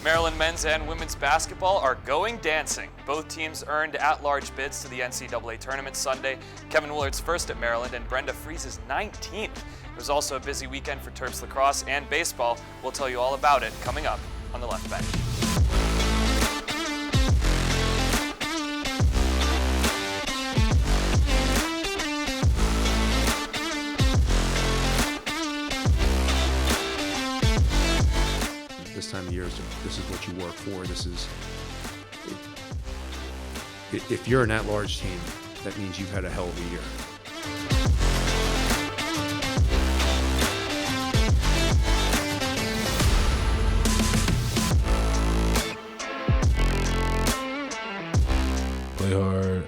Maryland men's and women's basketball are going dancing. Both teams earned at-large bids to the NCAA tournament Sunday. Kevin Willard's first at Maryland and Brenda Freese's 19th. It was also a busy weekend for Terps lacrosse and baseball. We'll tell you all about it coming up on the Left Bench. This time of year, this is what you work for. If you're an at-large team, that means you've had a hell of a year. Play hard,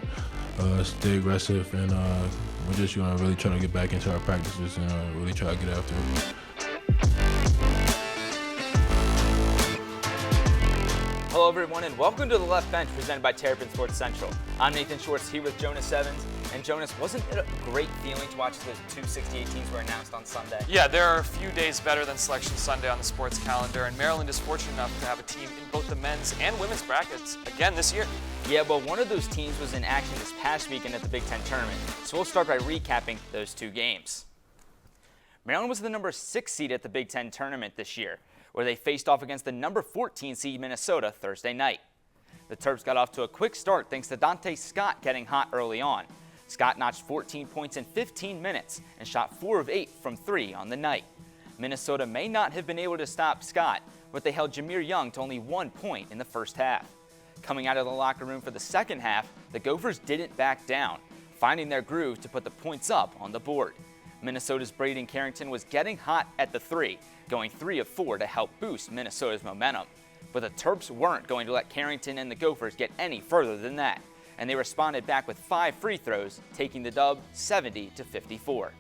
stay aggressive, and we're just gonna really try to get back into our practices and really try to get after it. Hello everyone and welcome to the Left Bench presented by Terps and Sports Central. I'm Nathan Schwartz here with Jonas. And Jonas, wasn't it a great feeling to watch those two 68 teams were announced on Sunday? Yeah, there are a few days better than Selection Sunday on the sports calendar, and Maryland is fortunate enough to have a team in both the men's and women's brackets again this year. Yeah, well, one of those teams was in action this past weekend at the Big Ten tournament, so we'll start by recapping those two games. Maryland was the number 6 seed at the Big Ten tournament this year, where they faced off against the number 14 seed Minnesota Thursday night. The Terps got off to a quick start thanks to Dante Scott getting hot early on. Scott notched 14 points in 15 minutes and shot 4 of 8 from 3 on the night. Minnesota may not have been able to stop Scott, but they held Jameer Young to only 1 point in the first half. Coming out of the locker room for the second half, the Gophers didn't back down, finding their groove to put the points up on the board. Minnesota's Braden Carrington was getting hot at the 3, going 3 of 4 to help boost Minnesota's momentum. But the Terps weren't going to let Carrington and the Gophers get any further than that, and they responded back with 5 free throws, taking the dub 70-54.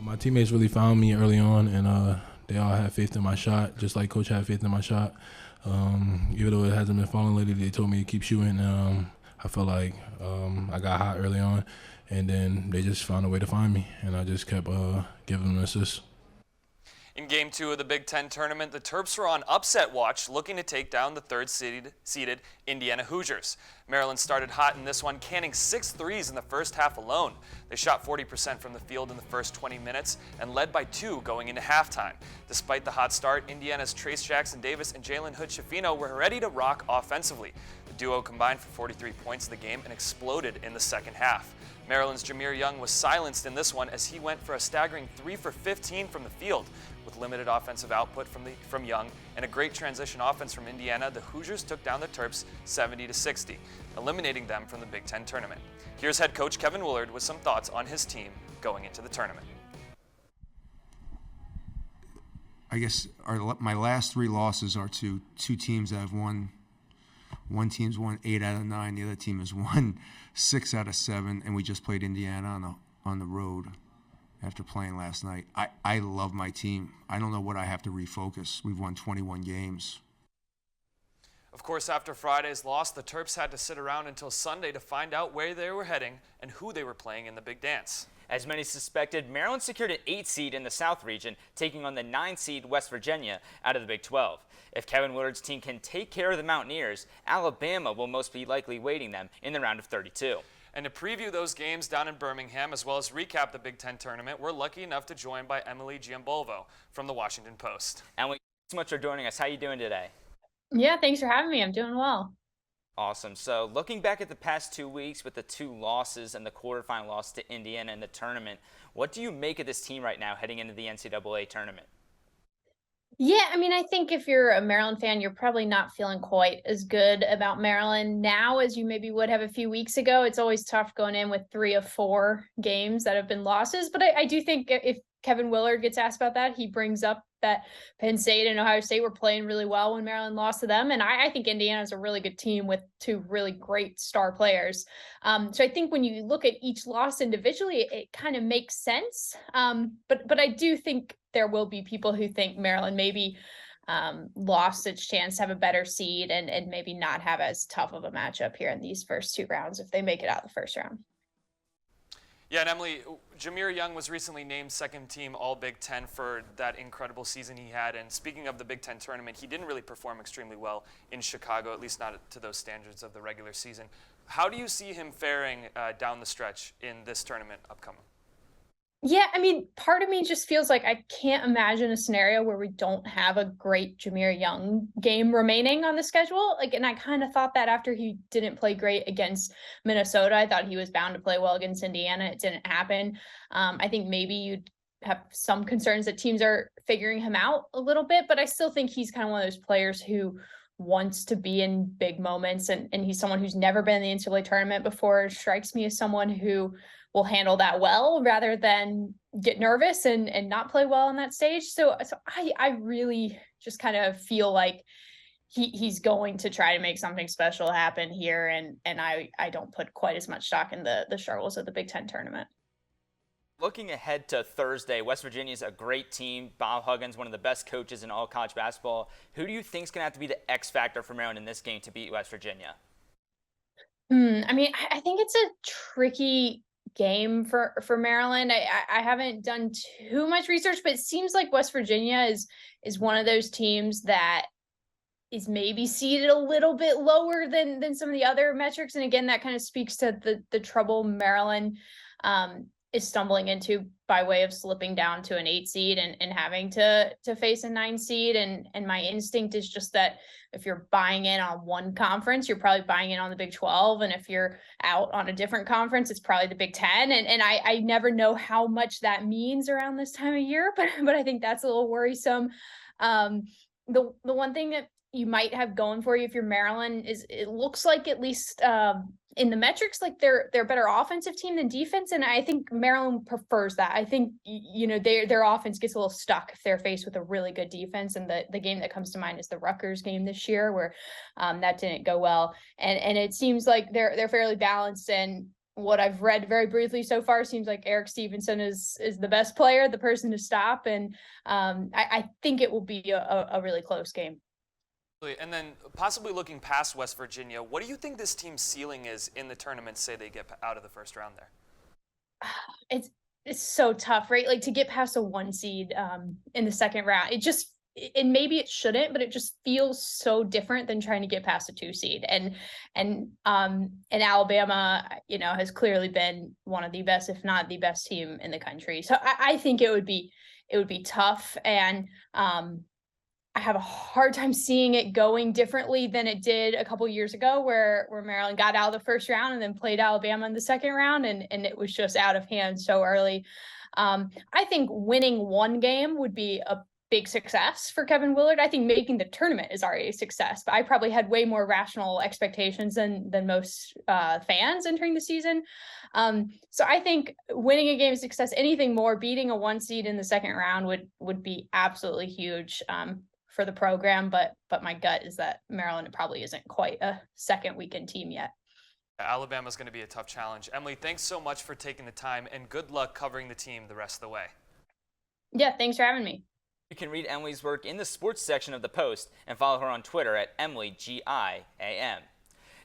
My teammates really found me early on, and they all had faith in my shot, just like Coach had faith in my shot. Even though it hasn't been falling lately, they told me to keep shooting. I felt like I got hot early on, and then they just found a way to find me, and I just kept giving them assists. In Game 2 of the Big Ten tournament, the Terps were on upset watch, looking to take down the third-seeded Indiana Hoosiers. Maryland started hot in this one, canning 6 threes in the first half alone. They shot 40% from the field in the first 20 minutes and led by 2 going into halftime. Despite the hot start, Indiana's Trace Jackson-Davis and Jalen Hood-Schifino were ready to rock offensively. The duo combined for 43 points in the game and exploded in the second half. Maryland's Jameer Young was silenced in this one as he went for a staggering 3 for 15 from the field. With limited offensive output from Young and a great transition offense from Indiana, the Hoosiers took down the Terps 70-60, eliminating them from the Big Ten tournament. Here's head coach Kevin Willard with some thoughts on his team going into the tournament. I guess my last 3 losses are to 2 teams that have won. One team's won 8 out of 9. The other team has won 6 out of 7, and we just played Indiana on the road after playing last night. I love my team. I don't know what I have to refocus. We've won 21 games. Of course, after Friday's loss, the Terps had to sit around until Sunday to find out where they were heading and who they were playing in the big dance. As many suspected, Maryland secured an 8 seed in the South region, taking on the 9 seed West Virginia out of the Big 12. If Kevin Willard's team can take care of the Mountaineers, Alabama will most be likely waiting them in the round of 32. And to preview those games down in Birmingham, as well as recap the Big Ten tournament, we're lucky enough to join by Emily Giambalvo from the Washington Post. Emily, thanks so much for joining us. How are you doing today? Yeah, thanks for having me. I'm doing well. Awesome. So looking back at the past 2 weeks with the 2 losses and the quarterfinal loss to Indiana in the tournament, what do you make of this team right now heading into the NCAA tournament? Yeah, I mean, I think if you're a Maryland fan, you're probably not feeling quite as good about Maryland now as you maybe would have a few weeks ago. It's always tough going in with 3 of 4 games that have been losses. But I do think if Kevin Willard gets asked about that, he brings up that Penn State and Ohio State were playing really well when Maryland lost to them. And I think Indiana is a really good team with 2 really great star players. So I think when you look at each loss individually, it kind of makes sense. But I do think there will be people who think Maryland maybe lost its chance to have a better seed and maybe not have as tough of a matchup here in these first 2 rounds if they make it out of the first round. Yeah, and Emily, Jameer Young was recently named second team All Big Ten for that incredible season he had. And speaking of the Big Ten tournament, he didn't really perform extremely well in Chicago, at least not to those standards of the regular season. How do you see him faring down the stretch in this tournament upcoming? Yeah, I mean, part of me just feels like I can't imagine a scenario where we don't have a great Jameer Young game remaining on the schedule. Like, and I kind of thought that after he didn't play great against Minnesota, I thought he was bound to play well against Indiana. It didn't happen. I think maybe you'd have some concerns that teams are figuring him out a little bit, but I still think he's kind of one of those players who wants to be in big moments, and he's someone who's never been in the NCAA tournament before. It strikes me as someone who will handle that well rather than get nervous and not play well on that stage. So I really just kind of feel like he's going to try to make something special happen here, and I don't put quite as much stock in the struggles of the Big Ten tournament. Looking ahead to Thursday, West Virginia is a great team. Bob Huggins, one of the best coaches in all college basketball. Who do you think is going to have to be the X factor for Maryland in this game to beat West Virginia? I mean, I think it's a tricky game for Maryland. I haven't done too much research, but it seems like West Virginia is one of those teams that is maybe seeded a little bit lower than some of the other metrics. And again, that kind of speaks to the trouble Maryland is stumbling into by way of slipping down to an 8 seed and having to face a 9 seed. And my instinct is just that if you're buying in on one conference, you're probably buying in on the Big 12. And if you're out on a different conference, it's probably the Big 10. And I never know how much that means around this time of year, but I think that's a little worrisome. The one thing that you might have going for you if you're Maryland is it looks like, at least in the metrics, like they're a better offensive team than defense, and I think Maryland prefers that. I think their offense gets a little stuck if they're faced with a really good defense, and the game that comes to mind is the Rutgers game this year where that didn't go well, and it seems like they're fairly balanced. And what I've read very briefly so far seems like Eric Stevenson is the best player, the person to stop, and I think it will be a really close game. And then possibly looking past West Virginia, what do you think this team's ceiling is in the tournament, say they get out of the first round there? It's so tough, right? Like to get past a 1 seed in the second round, and maybe it shouldn't, but it just feels so different than trying to get past a 2 seed. And Alabama, has clearly been one of the best, if not the best team in the country. So I think it would be tough. And I have a hard time seeing it going differently than it did a couple years ago where Maryland got out of the first round and then played Alabama in the second round, and it was just out of hand so early. I think winning 1 game would be a big success for Kevin Willard. I think making the tournament is already a success, but I probably had way more rational expectations than most fans entering the season. So I think winning a game is success. Anything more, beating a 1 seed in the second round would be absolutely huge for the program, but my gut is that Maryland probably isn't quite a second weekend team yet. Alabama's going to be a tough challenge. Emily, thanks so much for taking the time, and good luck covering the team the rest of the way. Yeah, thanks for having me. You can read Emily's work in the sports section of the Post and follow her on Twitter at Emily Giambalvo.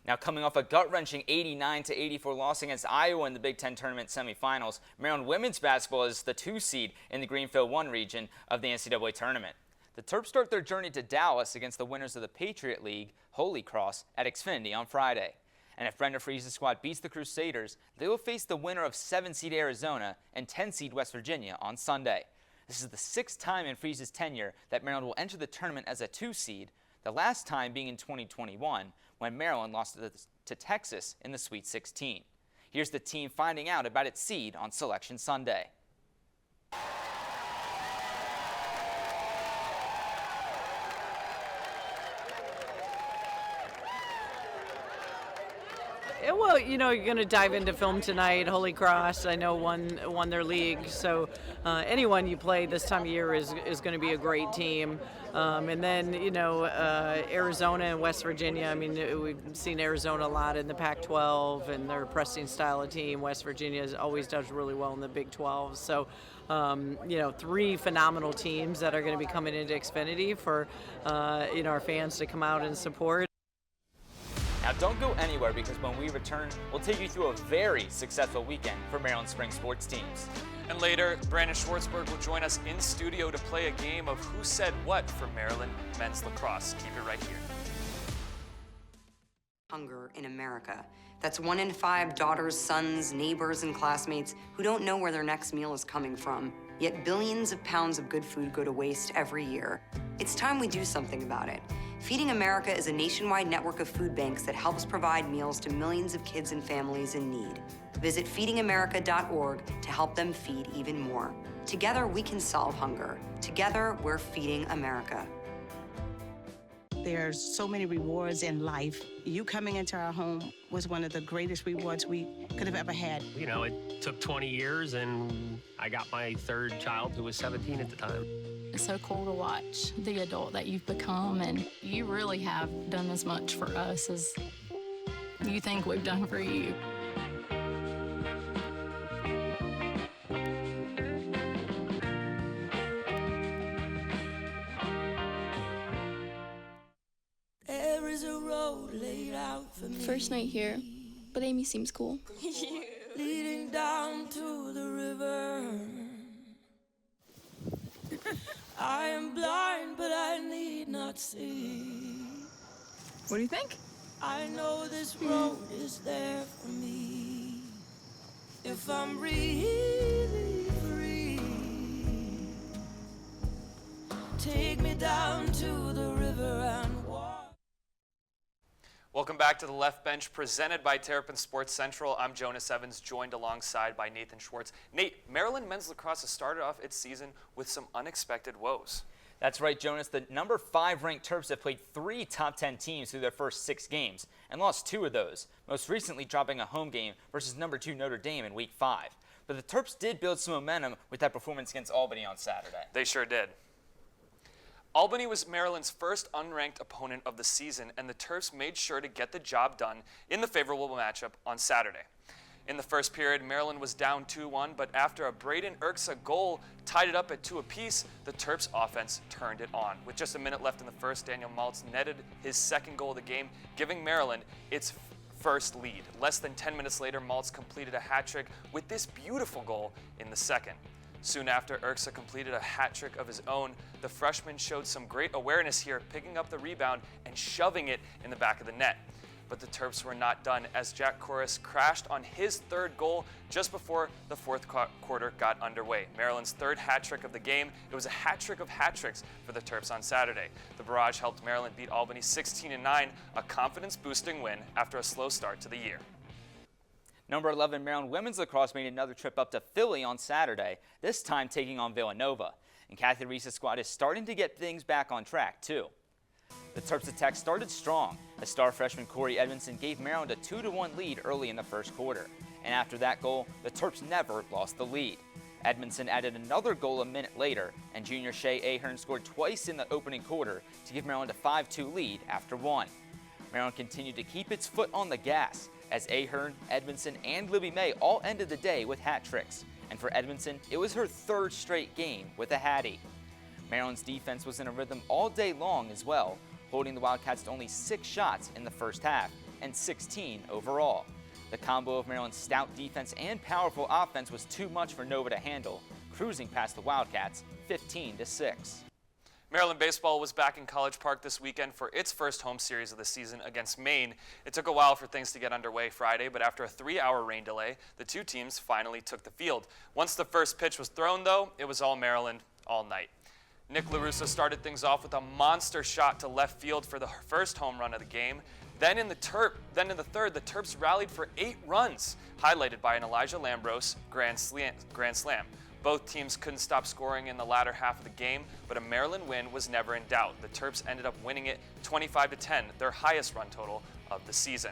Now, coming off a gut-wrenching 89-84 loss against Iowa in the Big Ten tournament semifinals, Maryland women's basketball is the 2 seed in the Greenfield 1 region of the NCAA tournament. The Terps start their journey to Dallas against the winners of the Patriot League, Holy Cross, at Xfinity on Friday. And if Brenda Friese's squad beats the Crusaders, they will face the winner of 7-seed Arizona and 10-seed West Virginia on Sunday. This is the 6th time in Friese's tenure that Maryland will enter the tournament as a 2 seed, the last time being in 2021 when Maryland lost to Texas in the Sweet 16. Here's the team finding out about its seed on Selection Sunday. Well, you're going to dive into film tonight. Holy Cross, I know, won their league. So anyone you play this time of year is going to be a great team. And then, Arizona and West Virginia. I mean, we've seen Arizona a lot in the Pac-12 and their pressing style of team. West Virginia always does really well in the Big 12. So, 3 phenomenal teams that are going to be coming into Xfinity for, our fans to come out and support. Now don't go anywhere, because when we return, we'll take you through a very successful weekend for Maryland spring sports teams. And later, Brandon Schwartzberg will join us in studio to play a game of Who Said What for Maryland men's lacrosse. Keep it right here. Hunger in America. That's 1 in 5 daughters, sons, neighbors, and classmates who don't know where their next meal is coming from. Yet billions of pounds of good food go to waste every year. It's time we do something about it. Feeding America is a nationwide network of food banks that helps provide meals to millions of kids and families in need. Visit feedingamerica.org to help them feed even more. Together, we can solve hunger. Together, we're feeding America. There's so many rewards in life. You coming into our home was one of the greatest rewards we could have ever had. You know, it took 20 years, and I got my third child, who was 17 at the time. It's so cool to watch the adult that you've become, and you really have done as much for us as you think we've done for you. There is a road laid out for me. First night here, but Amy seems cool. Leading down to the river. I am blind, but I need not see. What do you think? I know this road is there for me. If I'm really free, take me down to the river and walk. Welcome back to the Left Bench, presented by Terrapin Sports Central. I'm Jonas Evans, joined alongside by Nathan Schwartz. Nate, Maryland men's lacrosse has started off its season with some unexpected woes. That's right, Jonas. The number 5 ranked Terps have played 3 top 10 teams through their first 6 games and lost 2 of those, most recently dropping a home game versus number 2 Notre Dame in week 5. But the Terps did build some momentum with that performance against Albany on Saturday. They sure did. Albany was Maryland's first unranked opponent of the season, and the Terps made sure to get the job done in the favorable matchup on Saturday. In the first period, Maryland was down 2-1, but after a Braden Urksa goal tied it up at 2 apiece, the Terps offense turned it on. With just a minute left in the first, Daniel Maltz netted his second goal of the game, giving Maryland its first lead. Less than 10 minutes later, Maltz completed a hat trick with this beautiful goal in the second. Soon after, Urksa completed a hat trick of his own. The freshman showed some great awareness here, picking up the rebound and shoving it in the back of the net. But the Terps were not done, as Jack Corus crashed on his third goal just before the fourth quarter got underway. Maryland's third hat trick of the game. It was a hat trick of hat tricks for the Terps on Saturday. The barrage helped Maryland beat Albany 16-9, a confidence-boosting win after a slow start to the year. Number 11 Maryland women's lacrosse made another trip up to Philly on Saturday, this time taking on Villanova. And Kathy Reese's squad is starting to get things back on track, too. The Terps attack started strong as star freshman Corey Edmondson gave Maryland a 2-1 lead early in the first quarter. And after that goal, the Terps never lost the lead. Edmondson added another goal a minute later, and junior Shay Ahern scored twice in the opening quarter to give Maryland a 5-2 lead after 1. Maryland continued to keep its foot on the gas as Ahern, Edmondson, and Libby May all ended the day with hat tricks. And for Edmondson, it was her third straight game with a hattie. Maryland's defense was in a rhythm all day long as well, holding the Wildcats to only 6 shots in the first half and 16 overall. The combo of Maryland's stout defense and powerful offense was too much for Nova to handle, cruising past the Wildcats 15-6. Maryland baseball was back in College Park this weekend for its first home series of the season against Maine. It took a while for things to get underway Friday, but after a 3-hour rain delay, the two teams finally took the field. Once the first pitch was thrown, though, it was all Maryland all night. Nick LaRusso started things off with a monster shot to left field for the first home run of the game. Then in the third, the Terps rallied for 8 runs, highlighted by an Elijah Lambros grand slam. Both teams couldn't stop scoring in the latter half of the game, but a Maryland win was never in doubt. The Terps ended up winning it 25-10, their highest run total of the season.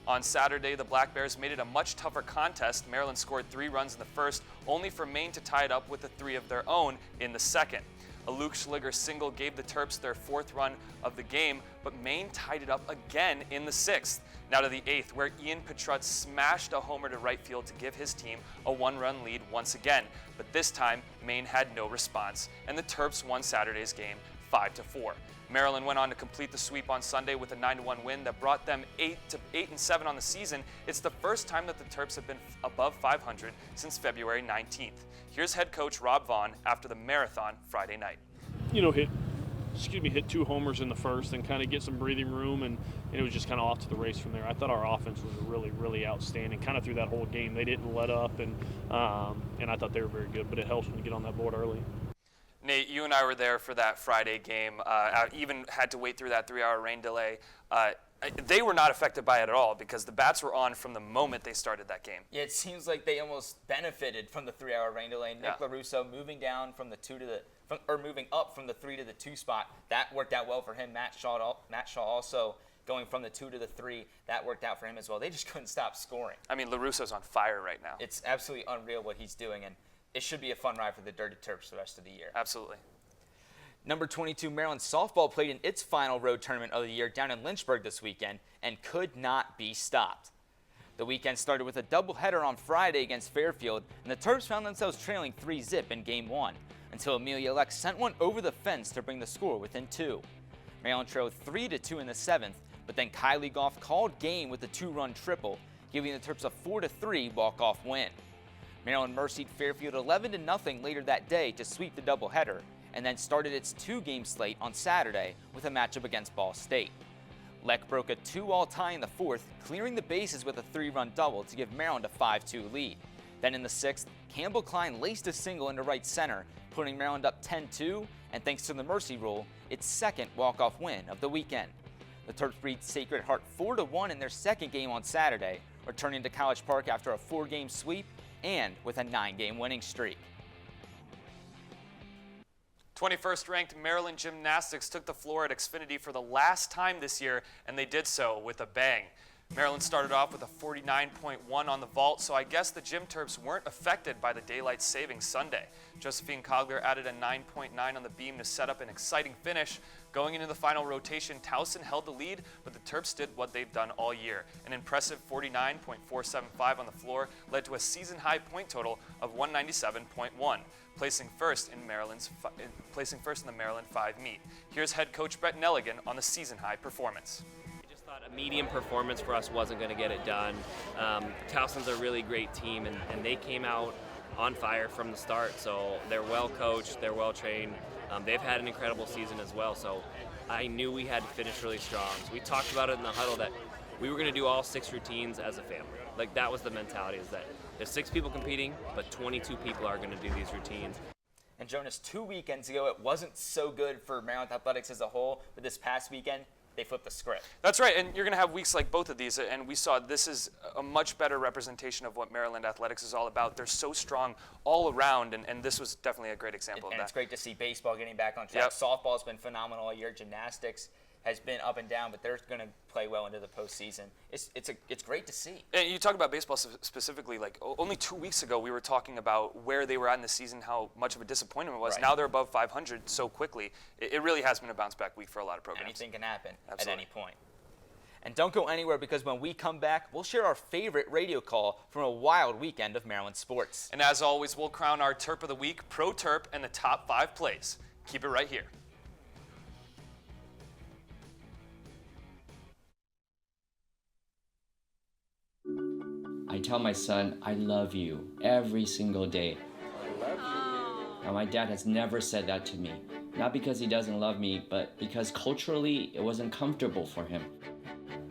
On Saturday, the Black Bears made it a much tougher contest. Maryland scored 3 runs in the first, only for Maine to tie it up with a 3 of their own in the second. A Luke Schliger single gave the Terps their 4th run of the game, but Maine tied it up again in the 6th. Now to the 8th, where Ian Petrut smashed a homer to right field to give his team a 1-run lead once again. But this time, Maine had no response, and the Terps won Saturday's game 5-4. Maryland went on to complete the sweep on Sunday with a 9-1 win that brought them 8-7 on the season. It's the first time that the Terps have been above 500 since February 19th. Here's head coach Rob Vaughn after the marathon Friday night. Hit 2 homers in the first and kind of get some breathing room, and it was just kind of off to the race from there. I thought our offense was really, really outstanding kind of through that whole game. They didn't let up, and I thought they were very good, but it helps when you get on that board early. Nate, you and I were there for that Friday game. I even had to wait through that 3-hour rain delay. They were not affected by it at all because the bats were on from the moment they started that game. Yeah, it seems like they almost benefited from the 3-hour rain delay. Nick LaRusso moving down from the moving up from the 3 to the 2 spot. That worked out well for him. Matt Shaw also going from the 2 to the 3. That worked out for him as well. They just couldn't stop scoring. I mean, LaRusso's on fire right now. It's absolutely unreal what he's doing, and it should be a fun ride for the Dirty Terps the rest of the year. Absolutely. Number 22, Maryland softball played in its final road tournament of the year down in Lynchburg this weekend and could not be stopped. The weekend started with a doubleheader on Friday against Fairfield, and the Terps found themselves trailing 3-0 in Game 1 until Amelia Leck sent one over the fence to bring the score within 2. Maryland trailed 3-2 in the 7th, but then Kylie Goff called game with a 2-run triple, giving the Terps a 4-3 walk-off win. Maryland mercied Fairfield 11-0 later that day to sweep the doubleheader, and then started its 2-game slate on Saturday with a matchup against Ball State. Leck broke a 2-all tie in the 4th, clearing the bases with a 3-run double to give Maryland a 5-2 lead. Then in the 6th, Campbell Klein laced a single into right center, putting Maryland up 10-2, and thanks to the mercy rule, its second walk-off win of the weekend. The Terps beat Sacred Heart 4-1 in their second game on Saturday, returning to College Park after a 4-game sweep and with a 9-game winning streak. 21st ranked Maryland Gymnastics took the floor at Xfinity for the last time this year, and they did so with a bang. Maryland started off with a 49.1 on the vault, so I guess the Gym Terps weren't affected by the daylight savings Sunday. Josephine Cogler added a 9.9 on the beam to set up an exciting finish. Going into the final rotation, Towson held the lead, but the Terps did what they've done all year. An impressive 49.475 on the floor led to a season-high point total of 197.1. Placing first in the Maryland 5 meet. Here's head coach Brett Nelligan on the season-high performance. We just thought a medium performance for us wasn't going to get it done. Towson's a really great team, and they came out on fire from the start. So they're well coached, they're well trained. They've had an incredible season as well. So I knew we had to finish really strong. So we talked about it in the huddle that we were going to do all 6 routines as a family. Like that was the mentality, is that there's 6 people competing, but 22 people are going to do these routines. And Jonas, 2 weekends ago, it wasn't so good for Maryland athletics as a whole, but this past weekend, they flipped the script. That's right, and you're going to have weeks like both of these, and we saw this is a much better representation of what Maryland athletics is all about. They're so strong all around, and this was definitely a great example of that. And it's great to see baseball getting back on track. Yep. Softball has been phenomenal all year. Gymnastics has been up and down, but they're going to play well into the postseason. It's great to see. And you talk about baseball specifically, like only 2 weeks ago we were talking about where they were at in the season, how much of a disappointment it was. Right. Now they're above 500 so quickly. It really has been a bounce back week for a lot of programs. Anything can happen. Absolutely. At any point. And don't go anywhere, because when we come back, we'll share our favorite radio call from a wild weekend of Maryland sports. And as always, we'll crown our Terp of the Week, Pro Terp, and the top 5 plays. Keep it right here. I tell my son, I love you every single day. I love you. Now, my dad has never said that to me. Not because he doesn't love me, but because culturally it wasn't comfortable for him.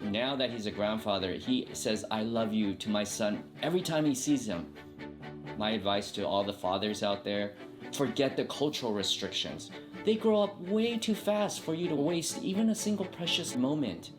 Now that he's a grandfather, he says, I love you to my son every time he sees him. My advice to all the fathers out there, forget the cultural restrictions. They grow up way too fast for you to waste even a single precious moment.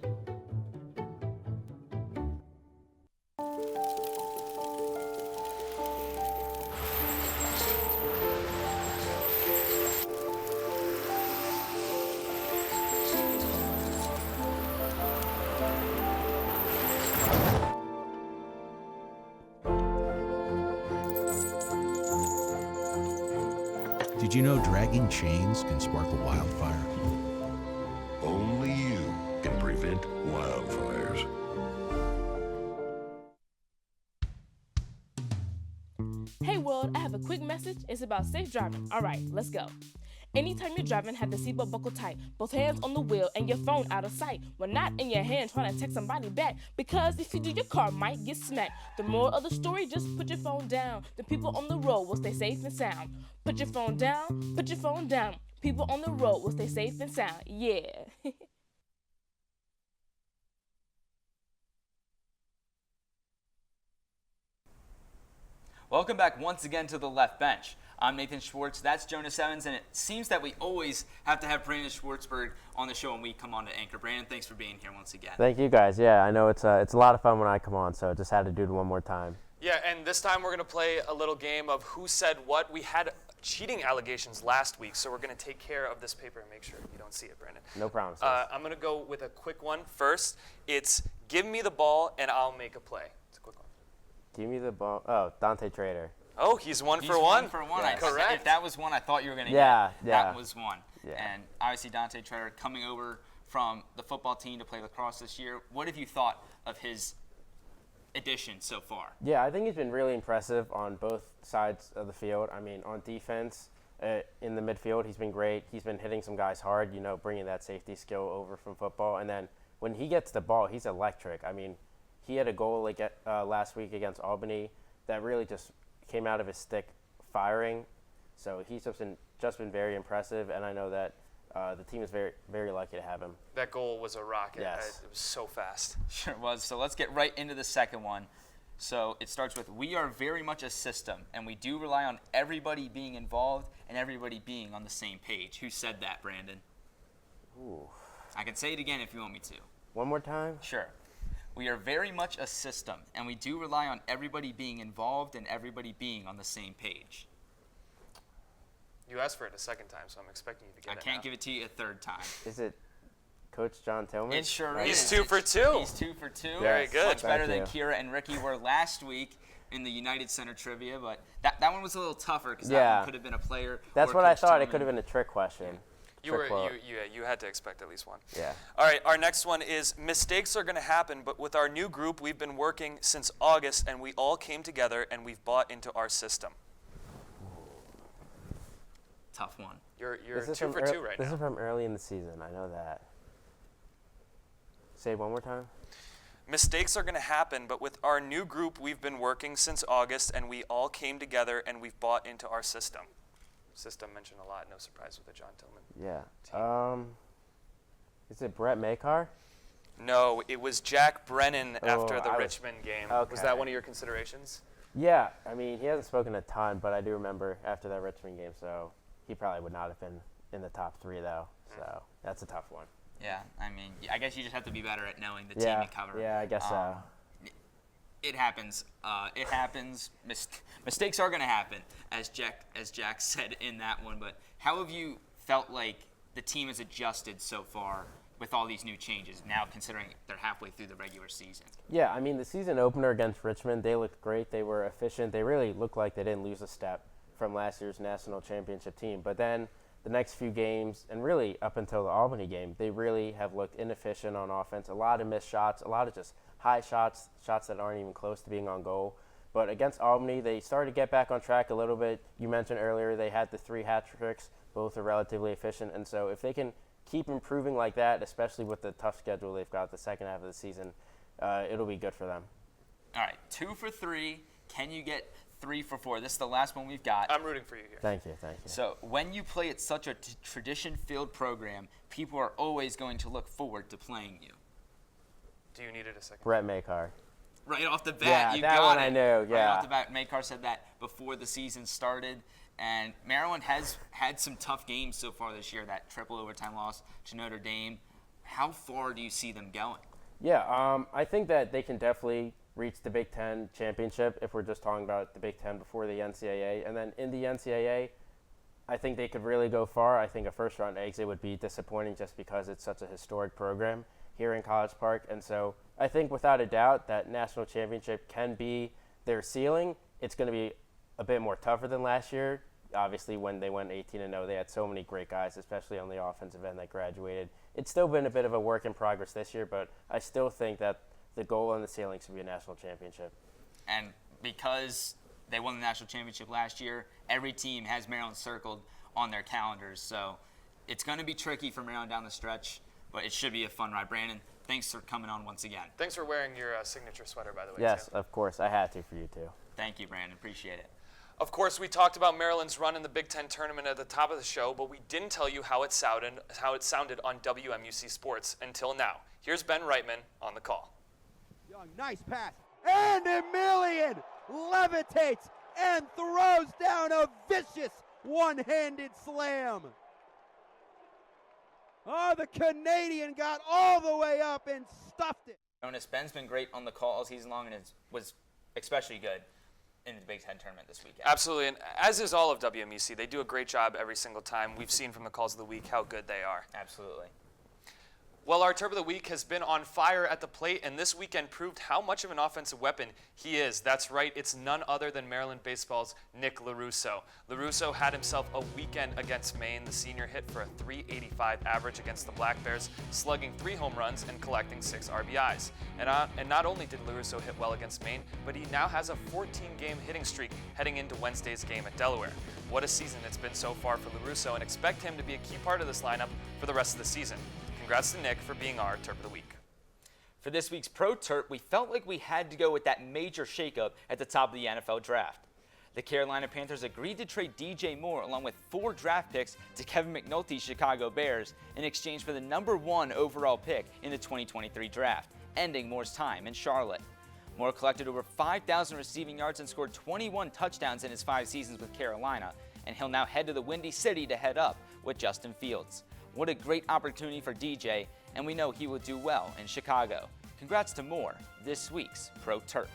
Did you know dragging chains can spark a wildfire? Only you can prevent wildfires. Hey world, I have a quick message. It's about safe driving. All right, let's go. Anytime you're driving, have the seatbelt buckle tight. Both hands on the wheel and your phone out of sight. When not in your hand, trying to text somebody back. Because if you do, your car might get smacked. The moral of the story, just put your phone down. The people on the road will stay safe and sound. Put your phone down, put your phone down. People on the road will stay safe and sound. Yeah. Welcome back once again to the left bench. I'm Nathan Schwartz, that's Jonas Evans, and it seems that we always have to have Brandon Schwartzberg on the show when we come on to anchor. Brandon, thanks for being here once again. Thank you guys. Yeah, I know it's a lot of fun when I come on, so just had to do it one more time. Yeah, and this time we're going to play a little game of who said what. We had cheating allegations last week, so we're going to take care of this paper and make sure you don't see it, Brandon. No problem. I'm going to go with a quick one first. It's give me the ball and I'll make a play. It's a quick one. Give me the ball. Oh, Dante Trader. Oh, he's one for one. Yes. Correct. If that was one I thought you were going to get, that was one. Yeah. And obviously Dante Trader coming over from the football team to play lacrosse this year. What have you thought of his addition so far? Yeah, I think he's been really impressive on both sides of the field. I mean, on defense, in the midfield, he's been great. He's been hitting some guys hard, bringing that safety skill over from football. And then when he gets the ball, he's electric. I mean, he had a goal last week against Albany that really just came out of his stick firing. So he's just been very impressive, and I know that the team is very, very lucky to have him. That goal was a rocket. Yes. It was so fast. Sure was. So let's get right into the second one. So it starts with, we are very much a system, and we do rely on everybody being involved and everybody being on the same page. Who said that, Brandon? Ooh. I can say it again if you want me to. One more time? Sure. We are very much a system, and we do rely on everybody being involved and everybody being on the same page. You asked for it a second time, so I'm expecting you to get it. I can't give it to you a third time. Is it Coach John Tillman? It sure is. He's 2 for 2. He's 2 for 2. Very good. Much better than Kira and Ricky were last week in the United Center trivia, but that one was a little tougher because that one could have been a player. That's or what I Coach thought. Tillman. It could have been a trick question. You had to expect at least one. Yeah. All right, our next one is mistakes are going to happen, but with our new group, we've been working since August, and we all came together, and we've bought into our system. Tough one. You're 2 for 2 right now. This is from early in the season. I know that. Say it one more time. Mistakes are going to happen, but with our new group, we've been working since August, and we all came together, and we've bought into our system. System mentioned a lot. No surprise with the John Tillman. Yeah. Is it Brett Makar? No, it was Jack Brennan after the I was- Richmond game. Okay. Was that one of your considerations? Yeah. I mean, he hasn't spoken a ton, but I do remember after that Richmond game, so he probably would not have been in the top 3, though. So that's a tough one. Yeah, I mean, I guess you just have to be better at knowing the team you cover. Yeah, I guess so. It happens. It happens. Mistakes are going to happen, as Jack said in that one. But how have you felt like the team has adjusted so far with all these new changes, now considering they're halfway through the regular season? Yeah, I mean, the season opener against Richmond, they looked great. They were efficient. They really looked like they didn't lose a step from last year's national championship team. But then the next few games, and really up until the Albany game, they really have looked inefficient on offense. A lot of missed shots, a lot of just high shots that aren't even close to being on goal. But against Albany, they started to get back on track a little bit. You mentioned earlier they had the 3 hat tricks. Both are relatively efficient. And so if they can keep improving like that, especially with the tough schedule they've got the second half of the season, it'll be good for them. All right, 2 for 3. Can you get 3 for 4? This is the last one we've got. I'm rooting for you here. Thank you. So when you play at such a tradition-filled program, people are always going to look forward to playing you. Do you need it a second? Brett Makar. Right off the bat, yeah, you that got one it. I knew. Yeah. Right off the bat, Makar said that before the season started. And Maryland has had some tough games so far this year, that triple overtime loss to Notre Dame. How far do you see them going? Yeah, I think that they can definitely reach the Big Ten championship if we're just talking about the Big Ten before the NCAA. And then in the NCAA, I think they could really go far. I think a first-round exit would be disappointing just because it's such a historic program here in College Park. And so I think without a doubt that national championship can be their ceiling. It's going to be a bit more tougher than last year. Obviously, when they went 18-0, they had so many great guys, especially on the offensive end that graduated. It's still been a bit of a work in progress this year, but I still think that the goal and the ceiling should be a national championship. And because they won the national championship last year, every team has Maryland circled on their calendars. So it's going to be tricky for Maryland down the stretch, but it should be a fun ride. Brandon, thanks for coming on once again. Thanks for wearing your signature sweater, by the way. Yes, too. of course. I had to for you too. Thank you, Brandon. Appreciate it. Of course, we talked about Maryland's run in the Big Ten tournament at the top of the show, but we didn't tell you how it sounded on WMUC Sports until now. Here's Ben Reitman on the call. Young, nice pass, and Emilian levitates and throws down a vicious one-handed slam. Oh, the Canadian got all the way up and stuffed it. Jonas, Ben's been great on the call all season long and was especially good in the Big Ten tournament this weekend. Absolutely, and as is all of WMUC. They do a great job every single time. We've seen from the calls of the week how good they are. Absolutely. Well, our Terp of the Week has been on fire at the plate, and this weekend proved how much of an offensive weapon he is. That's right, it's none other than Maryland baseball's Nick LaRusso. LaRusso had himself a weekend against Maine. The senior hit for a .385 average against the Black Bears, slugging 3 home runs and collecting 6 RBIs. And not only did LaRusso hit well against Maine, but he now has a 14-game hitting streak heading into Wednesday's game at Delaware. What a season it's been so far for LaRusso, and expect him to be a key part of this lineup for the rest of the season. Congrats to Nick for being our Terp of the Week. For this week's Pro Terp, we felt like we had to go with that major shakeup at the top of the NFL draft. The Carolina Panthers agreed to trade DJ Moore along with 4 draft picks to Kevin McNulty's Chicago Bears in exchange for the #1 overall pick in the 2023 draft, ending Moore's time in Charlotte. Moore collected over 5,000 receiving yards and scored 21 touchdowns in his 5 seasons with Carolina, and he'll now head to the Windy City to head up with Justin Fields. What a great opportunity for DJ, and we know he will do well in Chicago. Congrats to Moore, this week's Pro Terp.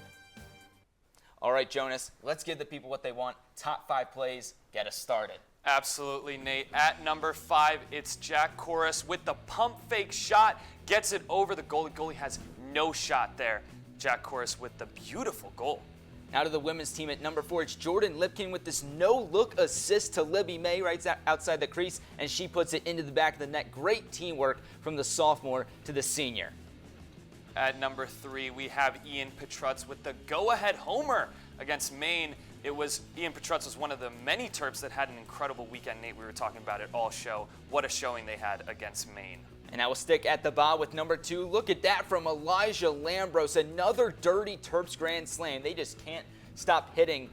All right, Jonas, let's give the people what they want. Top 5 plays, get us started. Absolutely, Nate. At number 5, it's Jack Corus with the pump fake shot. Gets it over the goalie. Goalie has no shot there. Jack Corus with the beautiful goal. Now to the women's team at number 4, it's Jordan Lipkin with this no-look assist to Libby May right outside the crease, and she puts it into the back of the net. Great teamwork from the sophomore to the senior. At number 3, we have Ian Petrutz with the go-ahead homer against Maine. Ian Petrutz was one of the many Terps that had an incredible weekend, Nate. We were talking about it all show. What a showing they had against Maine. And I will stick at the bottom with number 2. Look at that from Elijah Lambros. Another dirty Terps grand slam. They just can't stop hitting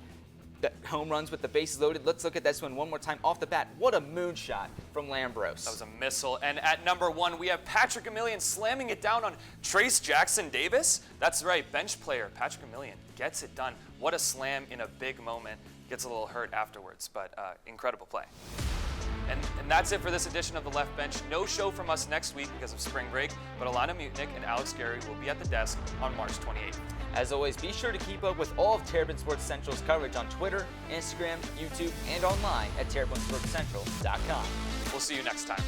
the home runs with the bases loaded. Let's look at this one more time off the bat. What a moonshot from Lambros. That was a missile. And at number 1, we have Patrick Emilian slamming it down on Trace Jackson Davis. That's right, bench player Patrick Emilian gets it done. What a slam in a big moment. Gets a little hurt afterwards, but incredible play. And that's it for this edition of The Left Bench. No show from us next week because of spring break, but Alana Mutnick and Alex Gary will be at the desk on March 28th. As always, be sure to keep up with all of Terrapin Sports Central's coverage on Twitter, Instagram, YouTube, and online at terrapinsportscentral.com. We'll see you next time.